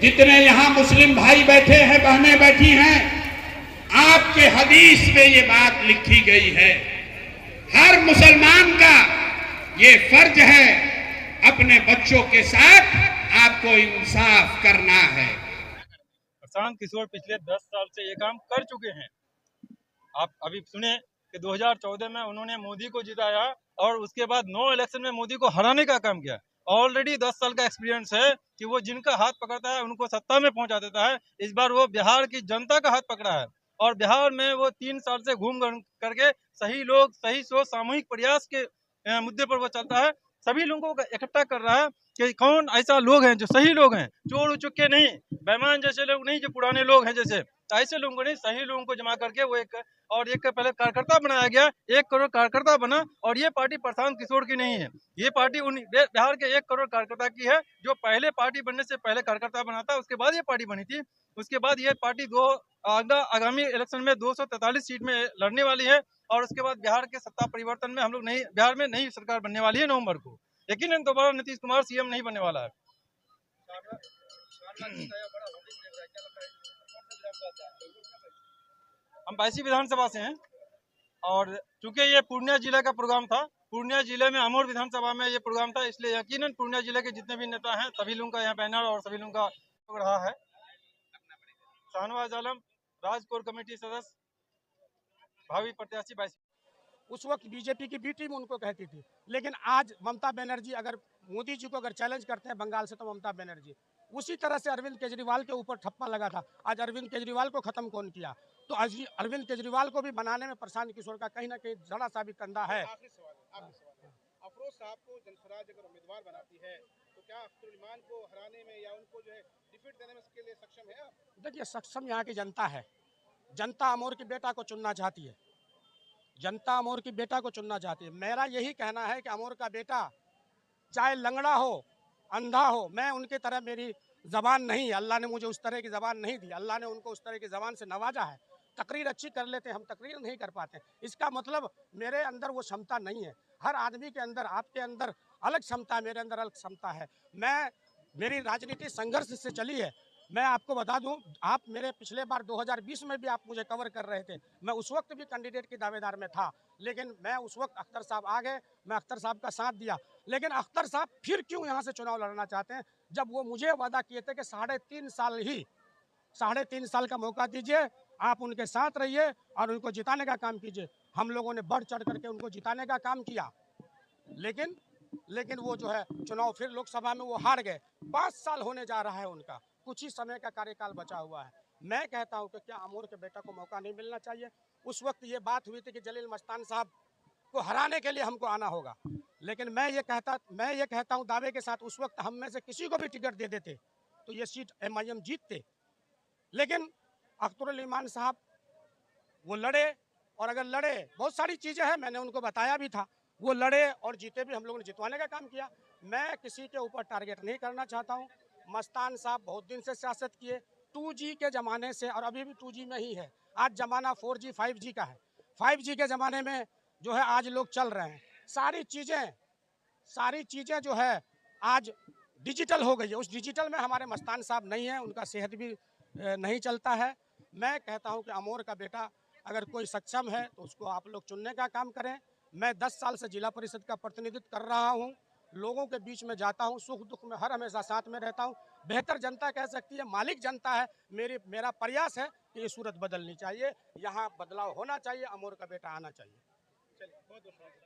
जितने यहाँ मुस्लिम भाई बैठे हैं, बहनें बैठी हैं, आपके हदीस में ये बात लिखी गई है, हर मुसलमान का ये फर्ज है अपने बच्चों के साथ आपको इंसाफ करना है। प्रशांत किशोर पिछले 10 साल से ये काम कर चुके हैं। आप अभी सुने कि 2014 में उन्होंने मोदी को जिताया और उसके बाद 9 इलेक्शन में मोदी को हराने का काम किया। ऑलरेडी 10 साल का एक्सपीरियंस है कि वो जिनका हाथ पकड़ता है उनको सत्ता में पहुंचा देता है। इस बार वो बिहार की जनता का हाथ पकड़ा है और बिहार में वो 3 साल से घूम करके सही लोग, सही सोच, सामूहिक प्रयास के मुद्दे पर वो चलता है। सभी लोगों को इकट्ठा कर रहा है कि कौन ऐसा लोग हैं जो सही लोग हैं, चोर उचक्के नहीं, बेईमान जैसे लोग नहीं, जो पुराने लोग हैं जैसे, ऐसे लोगों को नहीं, सही लोगों को जमा करके वो एक पहले कार्यकर्ता बनाया गया, 1 करोड़ कार्यकर्ता बना। और ये पार्टी प्रशांत किशोर की नहीं है, ये पार्टी उन बिहार के 1 करोड़ कार्यकर्ता की है, जो पहले पार्टी बनने से पहले कार्यकर्ता बना था, उसके बाद ये पार्टी बनी थी। उसके बाद ये पार्टी आगामी इलेक्शन में 243 सीट में लड़ने वाली है और उसके बाद बिहार के सत्ता परिवर्तन में हम लोग नहीं, बिहार में नई सरकार बनने वाली है नवंबर को। यकीनन दोबारा नीतीश कुमार सीएम नहीं बनने वाला है। हम 22 विधानसभा से हैं और चूंकि ये पूर्णिया जिले का प्रोग्राम था, पूर्णिया जिले में अमोर विधानसभा में ये प्रोग्राम था, इसलिए यकीनन पूर्णिया जिले के जितने भी नेता हैं सभी लोगों का यहाँ बैनर और सभी लोगों का रहा है। शाहनवाज आलम, राज कोर कमेटी सदस्य, भावी प्रत्याशी 22। उस वक्त बीजेपी की बी टीम उनको कहती थी, लेकिन आज ममता बनर्जी अगर मोदी जी को अगर चैलेंज करते हैं बंगाल से, तो ममता बनर्जी उसी तरह से अरविंद केजरीवाल के ऊपर ठप्पा लगा था। आज अरविंद केजरीवाल को खत्म कौन किया? तो आज अरविंद केजरीवाल को भी बनाने में प्रशांत किशोर का कहीं ना कहीं जरा सा भी कंधा है। अफरोज साहब को जनसुराज अगर उम्मीदवार बनाती है तो क्या अख्तरुल इमान को हराने में या उनको जो है डिफीट देने में के लिए सक्षम है? देखिए, सक्षम यहाँ की जनता है। जनता अमोर की बेटा को चुनना चाहती है, जनता अमोर की बेटा को चुनना चाहती है। मेरा यही कहना है कि अमोर का बेटा चाहे लंगड़ा हो, अंधा हो, मैं उनकी तरह, मेरी जबान नहीं, अल्लाह ने मुझे उस तरह की जबान नहीं दी, अल्लाह ने उनको उस तरह की जबान से नवाजा है। तकरीर अच्छी कर लेते हैं, हम तकरीर नहीं कर पाते। इसका मतलब मेरे अंदर वो क्षमता नहीं है। हर आदमी के अंदर, आपके अंदर अलग क्षमता है, मेरे अंदर अलग क्षमता है। मेरी राजनीति संघर्ष से चली है। मैं आपको बता दूं, आप मेरे पिछले बार 2020 में भी आप मुझे कवर कर रहे थे, मैं उस वक्त भी कैंडिडेट की दावेदार में था, लेकिन मैं उस वक्त अख्तर साहब आ गए, मैं अख्तर साहब का साथ दिया। लेकिन अख्तर साहब फिर क्यों यहाँ से चुनाव लड़ना चाहते हैं, जब वो मुझे वादा किए थे कि 3.5 साल का मौका दीजिए, आप उनके साथ रहिए और उनको जिताने का काम कीजिए। हम लोगों ने बढ़ चढ़ करके उनको जिताने का काम किया, लेकिन वो जो है चुनाव फिर लोकसभा में वो हार गए। 5 साल होने जा रहा है उनका, कुछ ही समय का कार्यकाल बचा हुआ है। मैं कहता हूं कि क्या अमोर के बेटा को मौका नहीं मिलना चाहिए? उस वक्त ये बात हुई थी कि जलील मस्तान साहब को हराने के लिए हमको आना होगा, लेकिन मैं ये कहता हूं दावे के साथ, उस वक्त हम में से किसी को भी टिकट दे देते तो ये सीट MIM जीतते। लेकिन अख्तरुल इमान साहब वो लड़े, और अगर लड़े, बहुत सारी चीज़ें हैं, मैंने उनको बताया भी था, वो लड़े और जीते भी, हम लोगों ने जितवाने का काम किया। मैं किसी के ऊपर टारगेट नहीं करना चाहता हूँ। मस्तान साहब बहुत दिन से सियासत किए, 2G के ज़माने से, और अभी भी 2G में ही है। आज ज़माना 4G 5G का है। 5G के ज़माने में जो है आज लोग चल रहे हैं। सारी चीज़ें जो है आज डिजिटल हो गई है। उस डिजिटल में हमारे मस्तान साहब नहीं है, उनका सेहत भी नहीं चलता है। मैं कहता हूँ कि अमोर का बेटा अगर कोई सक्षम है तो उसको आप लोग चुनने का काम करें। मैं 10 साल से जिला परिषद का प्रतिनिधित्व कर रहा हूं, लोगों के बीच में जाता हूं, सुख दुख में हर हमेशा साथ में रहता हूं। बेहतर जनता कह सकती है, मालिक जनता है। मेरा प्रयास है कि ये सूरत बदलनी चाहिए, यहाँ बदलाव होना चाहिए, अमोर का बेटा आना चाहिए। चलिए, बहुत बहुत